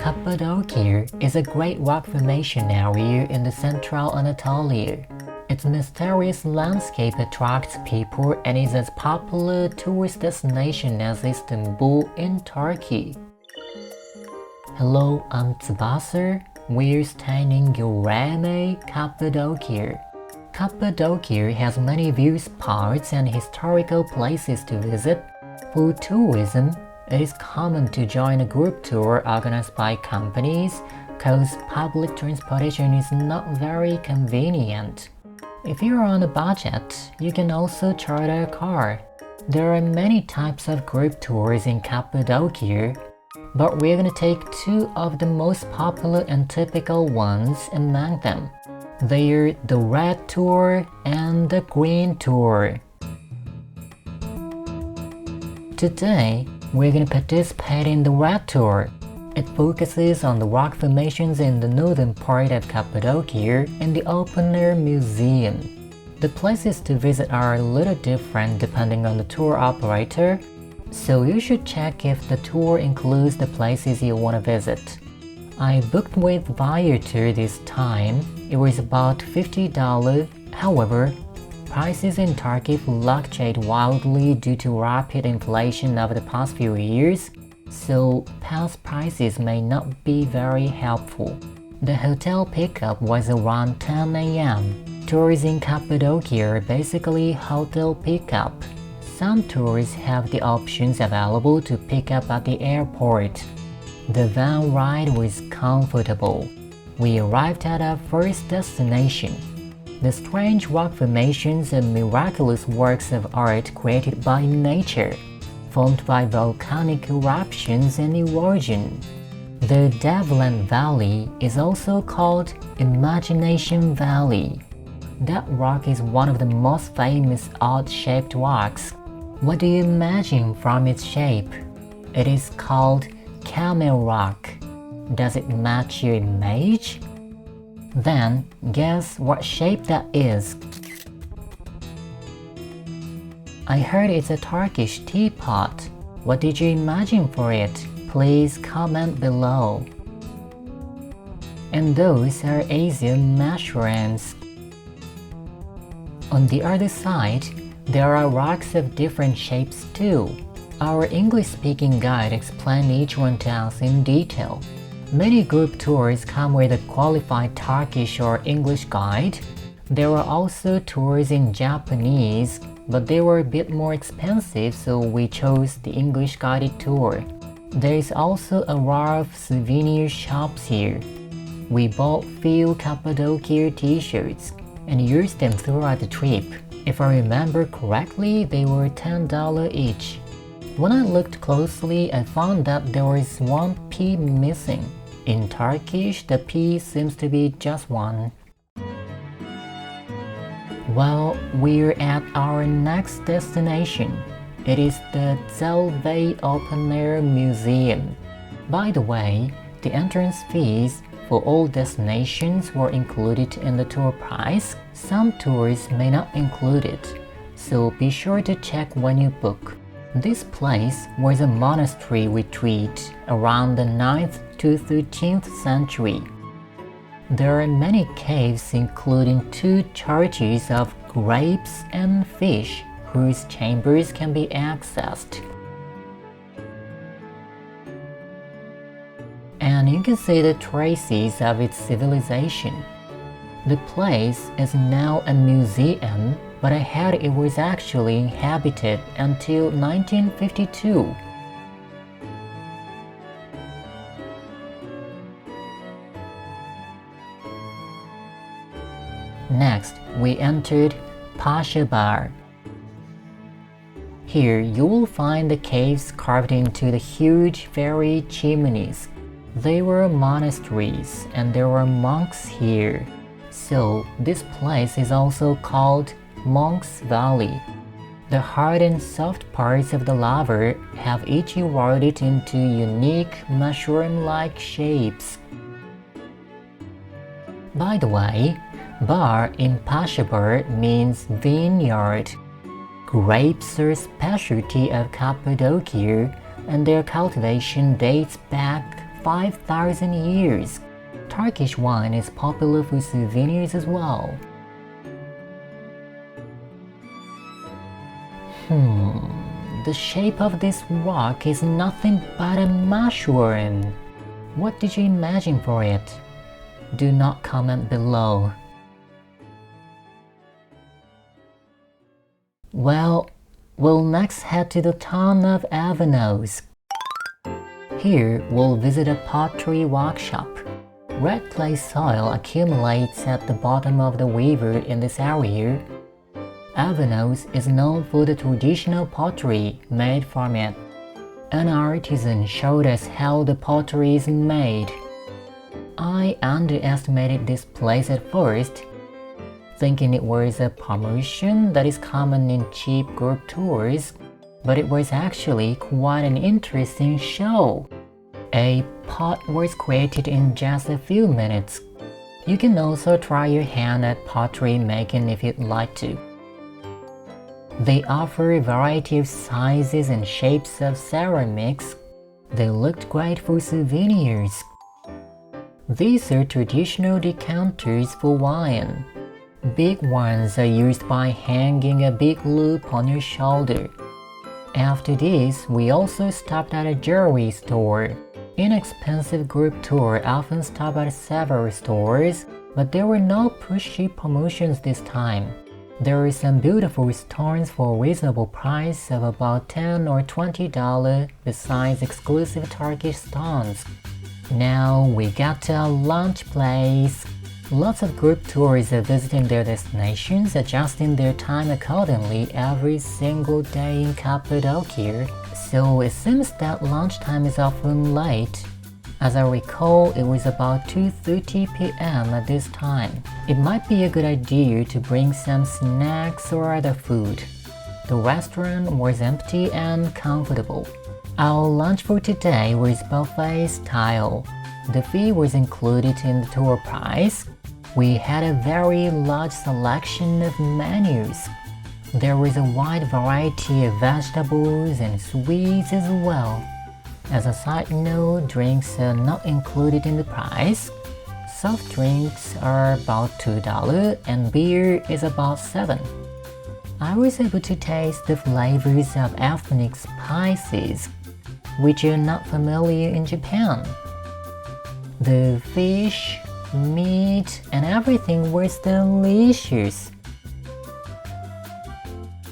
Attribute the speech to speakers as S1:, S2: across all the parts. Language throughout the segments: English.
S1: Cappadocia is a great rock formation area in the central Anatolia. Its mysterious landscape attracts people and is as popular a tourist destination as Istanbul in Turkey. Hello, I'm Tsubasa. We're staying in Gurame, Cappadocia. Cappadocia has many view spots and historical places to visit. For tourism, it is common to join a group tour organized by companies because public transportation is not very convenient. If you're on a budget, you can also charter a car. There are many types of group tours in Cappadocia, but we're gonna take two of the most popular and typical ones among them. They're the Red Tour and the Green Tour. Today, we're gonna participate in the Red Tour. It focuses on the rock formations in the northern part of Cappadocia and the open-air museum. The places to visit are a little different depending on the tour operator, so you should check if the tour includes the places you want to visit. I booked with Viator this time. It was about $50. However, prices in Turkey fluctuate wildly due to rapid inflation over the past few years, so past prices may not be very helpful. The hotel pickup was around 10 a.m. Tours in Cappadocia are basically hotel pickup. Some tours have the options available to pick up at the airport. The van ride was comfortable. We arrived at our first destination. The strange rock formations are miraculous works of art created by nature, formed by volcanic eruptions and erosion. The Devland Valley is also called Imagination Valley. That rock is one of the most famous odd-shaped rocks. What do you imagine from its shape? It is called Camel Rock. Does it match your image? Then, guess what shape that is? I heard it's a Turkish teapot. What did you imagine for it? Please comment below. And those are Asian mushrooms. On the other side, there are rocks of different shapes too. Our English-speaking guide explained each one to us in detail. Many group tours come with a qualified Turkish or English guide. There were also tours in Japanese, but they were a bit more expensive, so we chose the English guided tour. There is also a lot of souvenir shops here. We bought few Cappadocia t-shirts and used them throughout the trip. If I remember correctly, they were $10 each. When I looked closely, I found that there was one P missing. In Turkish, the P seems to be just one. Well, we're at our next destination. It is the Zelve Open Air Museum. By the way, the entrance fees for all destinations were included in the tour price. Some tours may not include it, so be sure to check when you book. This place was a monastery retreat around the 9th to 13th century. There are many caves including 2 churches of grapes and fish whose chambers can be accessed. And you can see the traces of its civilization. The place is now a museum, but I heard it was actually inhabited until 1952. Next, we entered Pasha Bar. Here you will find the caves carved into the huge fairy chimneys. They were monasteries and there were monks here. So this place is also called Monk's Valley. The hard and soft parts of the lava have each eroded into unique mushroom-like shapes. By the way, bar in Pasha means vineyard. Grapes are a specialty of Cappadocia and their cultivation dates back 5,000 years. Turkish wine is popular for souvenirs as well. The shape of this rock is nothing but a mushroom. What did you imagine for it? Do not comment below. Well, we'll next head to the town of Avanos. Here, we'll visit a pottery workshop. Red clay soil accumulates at the bottom of the river in this area. Avanos is known for the traditional pottery made from it. An artisan showed us how the pottery is made. I underestimated this place at first, thinking it was a promotion that is common in cheap group tours, but it was actually quite an interesting show. A pot was created in just a few minutes. You can also try your hand at pottery making if you'd like to. They offer a variety of sizes and shapes of ceramics. They looked great for souvenirs. These are traditional decanters for wine. Big ones are used by hanging a big loop on your shoulder. After this, we also stopped at a jewelry store. Inexpensive group tours often stop at several stores, but there were no pushy promotions this time. There are some beautiful stones for a reasonable price of about $10 or $20 besides exclusive Turkish stones. Now we got to a lunch place. Lots of group tours are visiting their destinations, adjusting their time accordingly every single day in Cappadocia, so it seems that lunchtime is often late. As I recall, it was about 2:30 p.m. at this time. It might be a good idea to bring some snacks or other food. The restaurant was empty and comfortable. Our lunch for today was buffet style. The fee was included in the tour price. We had a very large selection of menus. There was a wide variety of vegetables and sweets as well. As a side note, drinks are not included in the price. Soft drinks are about $2 and beer is about $7. I was able to taste the flavors of ethnic spices, which are not familiar in Japan. The fish, meat, and everything was delicious.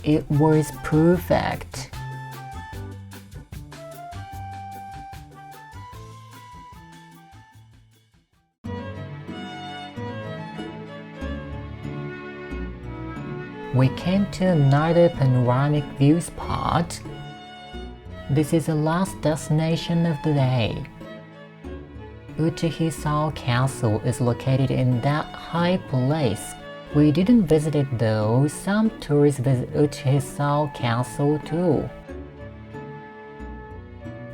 S1: It was perfect. We came to another panoramic view spot. This is the last destination of the day. Uchihisao Castle is located in that high place. We didn't visit it though. Some tourists visit Uchihisao Castle too.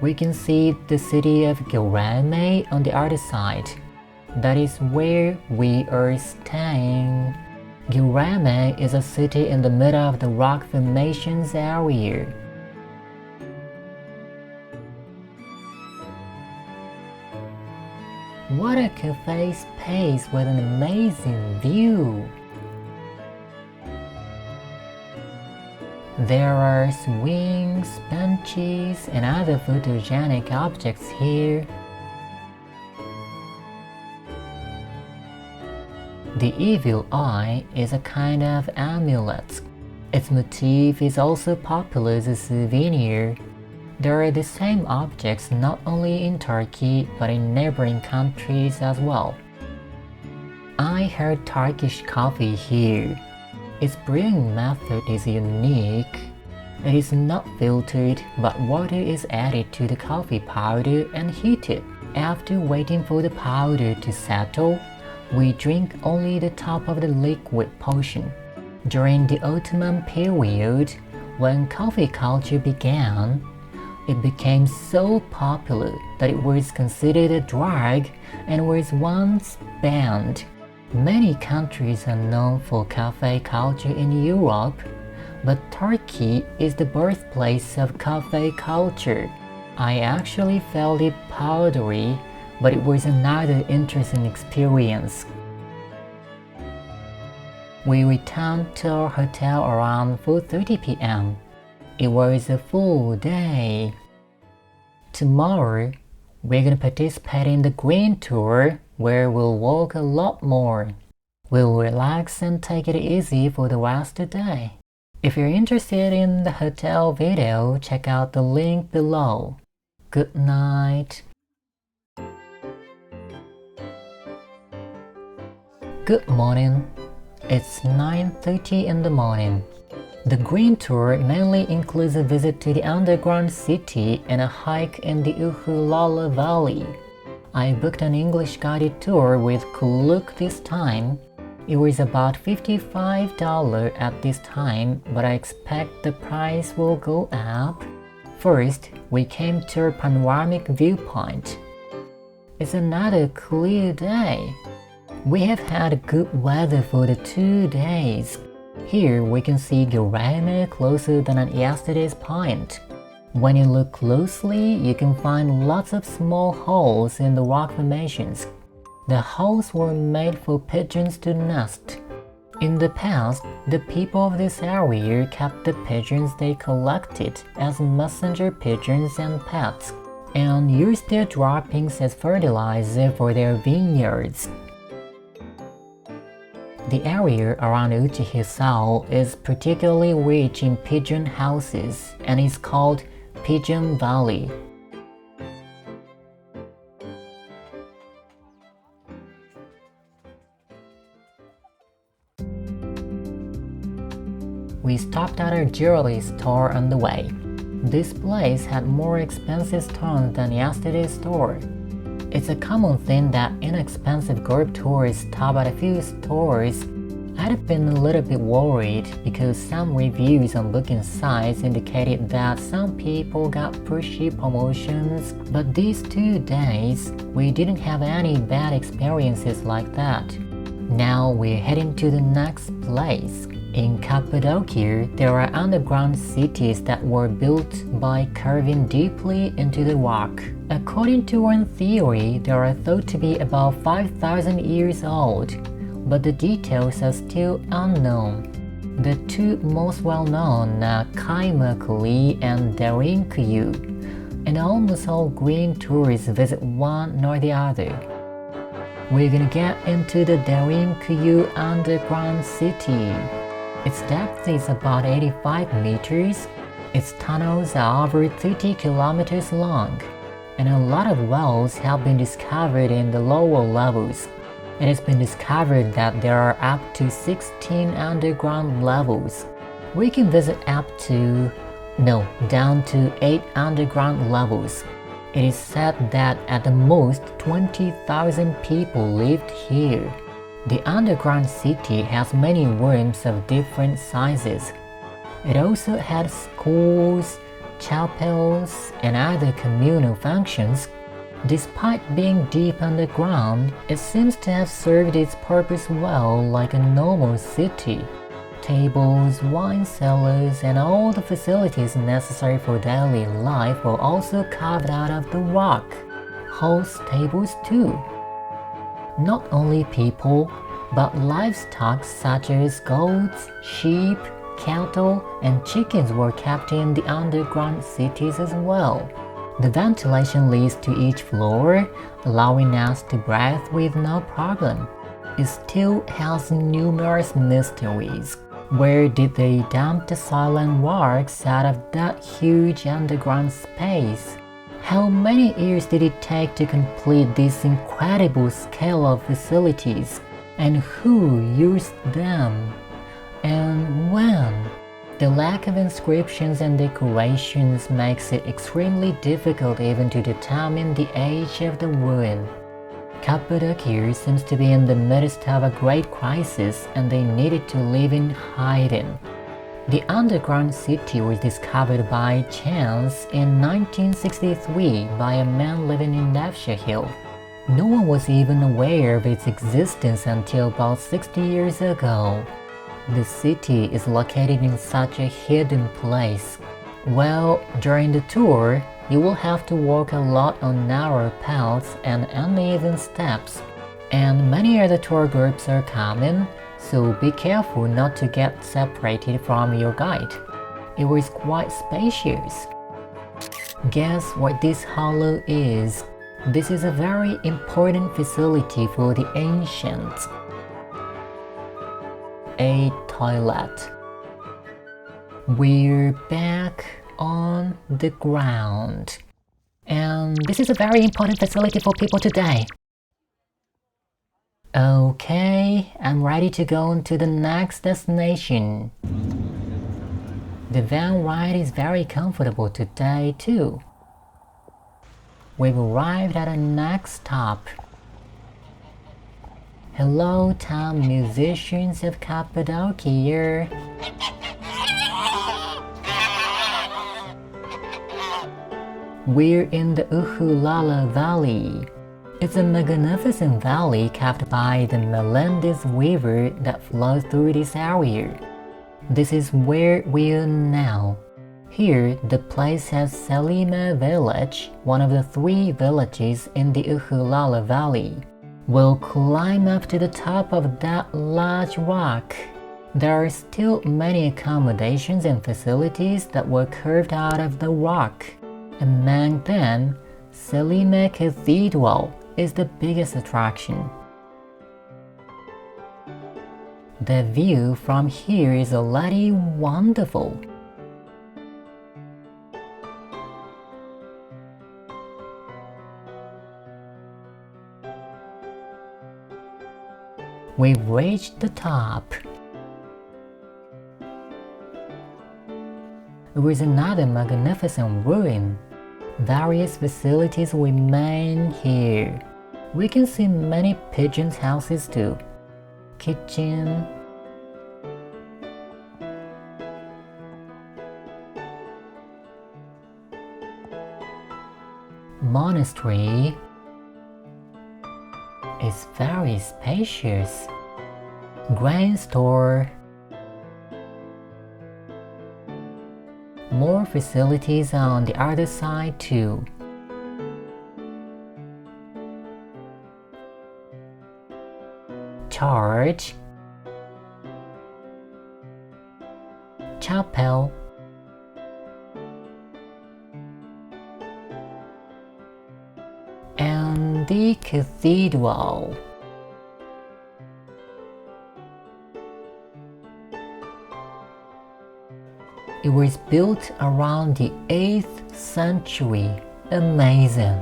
S1: We can see the city of Gurame on the other side. That is where we are staying. Gurame is a city in the middle of the rock formations area. What a cafe space with an amazing view! There are swings, benches, and other photogenic objects here. The evil eye is a kind of amulet. Its motif is also popular as a souvenir. There are the same objects not only in Turkey but in neighboring countries as well. I heard Turkish coffee here. Its brewing method is unique. It is not filtered, but water is added to the coffee powder and heated. After waiting for the powder to settle, we drink only the top of the liquid portion. During the Ottoman period, when coffee culture began, it became so popular that it was considered a drug and was once banned. Many countries are known for cafe culture in Europe, but Turkey is the birthplace of cafe culture. I actually felt it powdery, but it was another interesting experience. We returned to our hotel around 4:30 p.m. It was a full day. Tomorrow, we're gonna participate in the green tour where we'll walk a lot more. We'll relax and take it easy for the rest of the day. If you're interested in the hotel video, check out the link below. Good night. Good morning. It's 9:30 in the morning. The green tour mainly includes a visit to the underground city and a hike in the Uhulala Valley. I booked an English guided tour with Kuluk this time. It was about $55 at this time, but I expect the price will go up. First, we came to a panoramic viewpoint. It's another clear day. We have had good weather for the 2 days. Here we can see Gurama closer than at yesterday's point. When you look closely, you can find lots of small holes in the rock formations. The holes were made for pigeons to nest. In the past, the people of this area kept the pigeons they collected as messenger pigeons and pets, and used their droppings as fertilizer for their vineyards. The area around Uchihisao is particularly rich in pigeon houses and is called Pigeon Valley. We stopped at a jewelry store on the way. This place had more expensive stones than yesterday's store. It's a common thing that inexpensive group tours stop at a few stores. I'd have been a little bit worried because some reviews on booking sites indicated that some people got pushy promotions, but these 2 days, we didn't have any bad experiences like that. Now we're heading to the next place. In Cappadocia, there are underground cities that were built by carving deeply into the rock. According to one theory, they are thought to be about 5,000 years old, but the details are still unknown. The 2 most well-known are Kaimakli and Derinkuyu, and almost all green tourists visit one or the other. We're gonna get into the Derinkuyu underground city. Its depth is about 85 meters, its tunnels are over 30 kilometers long, and a lot of wells have been discovered in the lower levels. It has been discovered that there are up to 16 underground levels. We can visit down to 8 underground levels. It is said that at the most 20,000 people lived here. The underground city has many rooms of different sizes. It also had schools, chapels, and other communal functions. Despite being deep underground, it seems to have served its purpose well like a normal city. Tables, wine cellars, and all the facilities necessary for daily life were also carved out of the rock. Horse stables too. Not only people, but livestock such as goats, sheep, cattle, and chickens were kept in the underground cities as well. The ventilation leads to each floor, allowing us to breathe with no problem. It still has numerous mysteries. Where did they dump the silent rocks out of that huge underground space? How many years did it take to complete this incredible scale of facilities? And who used them? And when? The lack of inscriptions and decorations makes it extremely difficult even to determine the age of the ruin. Cappadocia seems to be in the midst of a great crisis and they needed to live in hiding. The underground city was discovered by chance in 1963 by a man living in Nevşehir. No one was even aware of its existence until about 60 years ago. The city is located in such a hidden place. Well, during the tour, You will have to walk a lot on narrow paths and uneven steps, and many other tour groups are coming, so be careful not to get separated from your guide. It was quite spacious. Guess what this hollow is? This is a very important facility for the ancients. A toilet. We're back on the ground. And this is a very important facility for people today. Okay, I'm ready to go on to the next destination. The van ride is very comfortable today too. We've arrived at our next stop. Hello, town musicians of Cappadocia. We're in the Uhulala Valley. It's a magnificent valley capped by the Melendez River that flows through this area. This is where we are now. Here, the place has Selima Village, one of the 3 villages in the Uhulala Valley. We'll climb up to the top of that large rock. There are still many accommodations and facilities that were carved out of the rock. Among them, Selima Cathedral is the biggest attraction. The view from here is already wonderful. We've reached the top. There is another magnificent ruin. Various facilities remain here. We can see many pigeons' houses too. Kitchen, monastery is very spacious. Grain store, more facilities on the other side too. Church, chapel, and the cathedral. It was built around the 8th century. Amazing!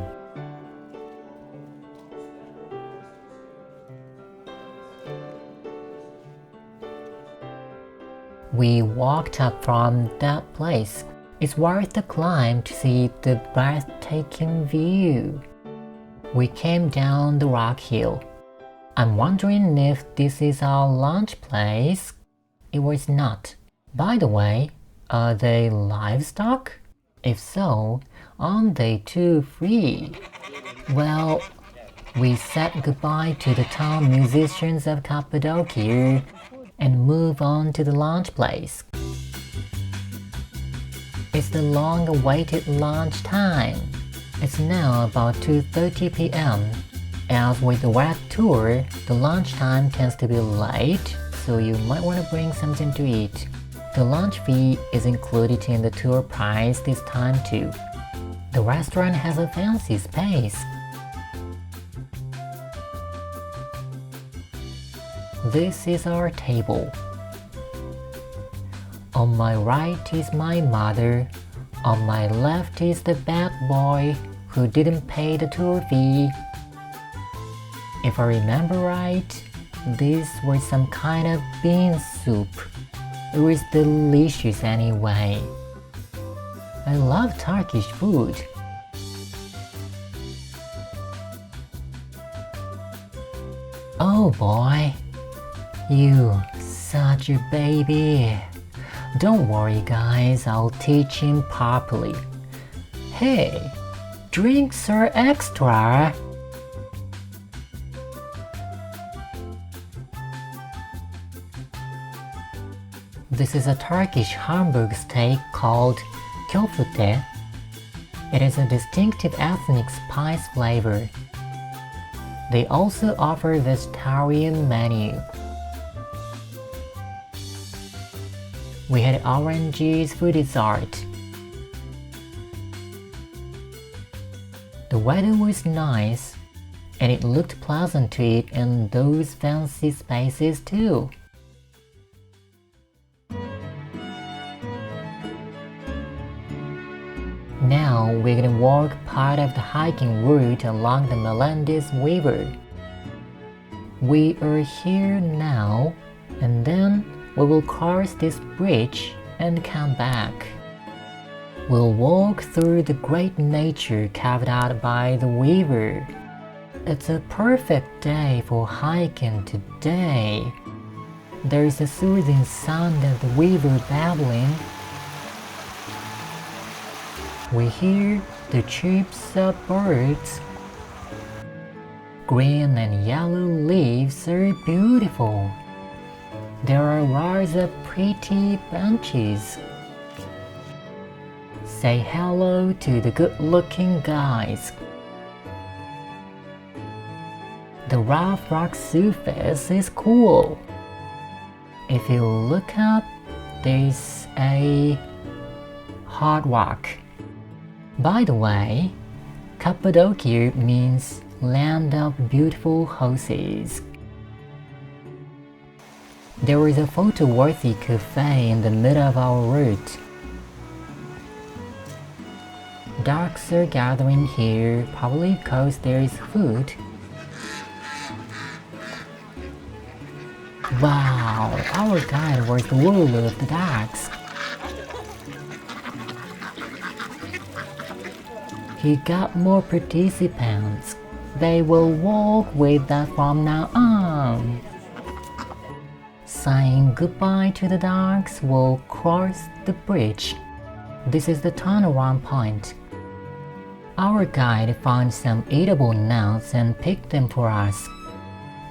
S1: We walked up from that place. It's worth the climb to see the breathtaking view. We came down the rock hill. I'm wondering if this is our lunch place. It was not. By the way, are they livestock? If so, aren't they too free? Well, we said goodbye to the town musicians of Cappadocia and move on to the lunch place. It's the long-awaited lunch time. It's now about 2:30 p.m. As with the web tour, the lunch time tends to be late, so you might want to bring something to eat. The lunch fee is included in the tour price this time too. The restaurant has a fancy space. This is our table. On my right is my mother. On my left is the bad boy who didn't pay the tour fee. If I remember right, this was some kind of bean soup. It was delicious anyway. I love Turkish food. Oh boy, you such a baby. Don't worry guys, I'll teach him properly. Hey, drinks are extra. This is a Turkish Hamburg steak called köfte. It has a distinctive ethnic spice flavor. They also offer a vegetarian menu. We had oranges for dessert. The weather was nice, and it looked pleasant to eat in those fancy spaces too. Now we're gonna walk part of the hiking route along the Melendez River. We are here now, and then we will cross this bridge and come back. We'll walk through the great nature carved out by the river. It's a perfect day for hiking today. There's a soothing sound of the river babbling. We hear the chirps of birds. Green and yellow leaves are beautiful. There are rows of pretty benches. Say hello to the good-looking guys. The rough rock surface is cool. If you look up, there's a hard rock. By the way, Cappadocia means land of beautiful horses. There is a photo-worthy cafe in the middle of our route. Ducks are gathering here, probably because there is food. Wow, our guide was the ruler of the ducks. He got more participants. They will walk with us from now on. Saying goodbye to the ducks, we'll cross the bridge. This is the turnaround point. Our guide found some eatable nuts and picked them for us.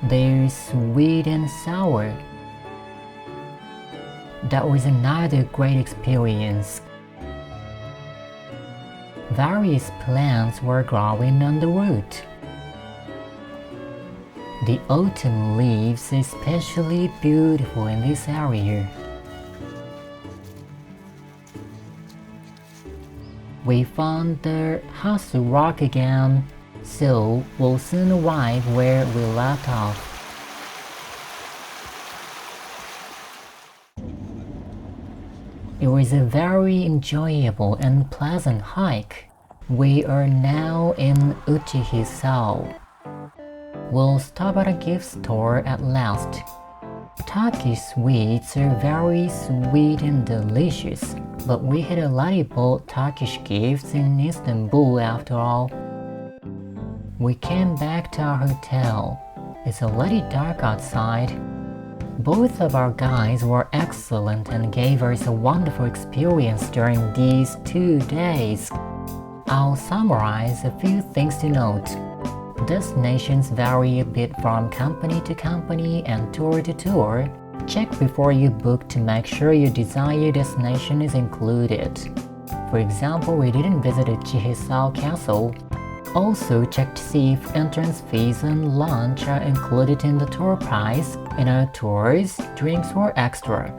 S1: They're sweet and sour. That was another great experience. Various plants were growing on the route. The autumn leaves are especially beautiful in this area. We found the hustle rock again, so we'll soon arrive where we left off. It was a very enjoyable and pleasant hike. We are now in Uchihisao. We'll stop at a gift store at last. Turkish sweets are very sweet and delicious, but we had already bought Turkish gifts in Istanbul after all. We came back to our hotel. It's already dark outside. Both of our guides were excellent and gave us a wonderful experience during these 2 days. I'll summarize a few things to note. Destinations vary a bit from company to company and tour to tour. Check before you book to make sure your desired destination is included. For example, we didn't visit a Chihisao Castle. Also, check to see if entrance fees and lunch are included in the tour price. In our tours, drinks were extra.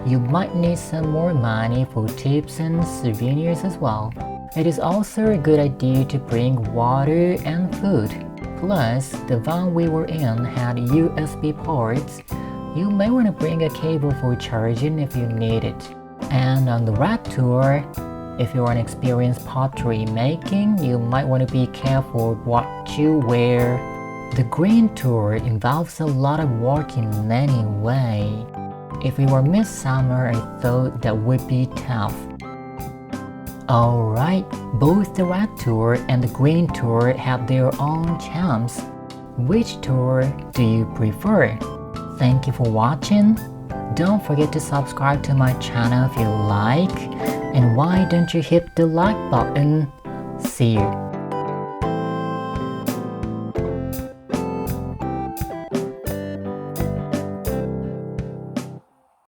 S1: You might need some more money for tips and souvenirs as well. It is also a good idea to bring water and food. Plus, the van we were in had USB ports. You may want to bring a cable for charging if you need it. And on the rat tour, if you're an experienced pottery making, you might want to be careful what you wear. The green tour involves a lot of walking anyway. If we were midsummer, I thought that would be tough. Alright, both the red tour and the green tour have their own charms. Which tour do you prefer? Thank you for watching. Don't forget to subscribe to my channel if you like. And why don't you hit the like button? See you.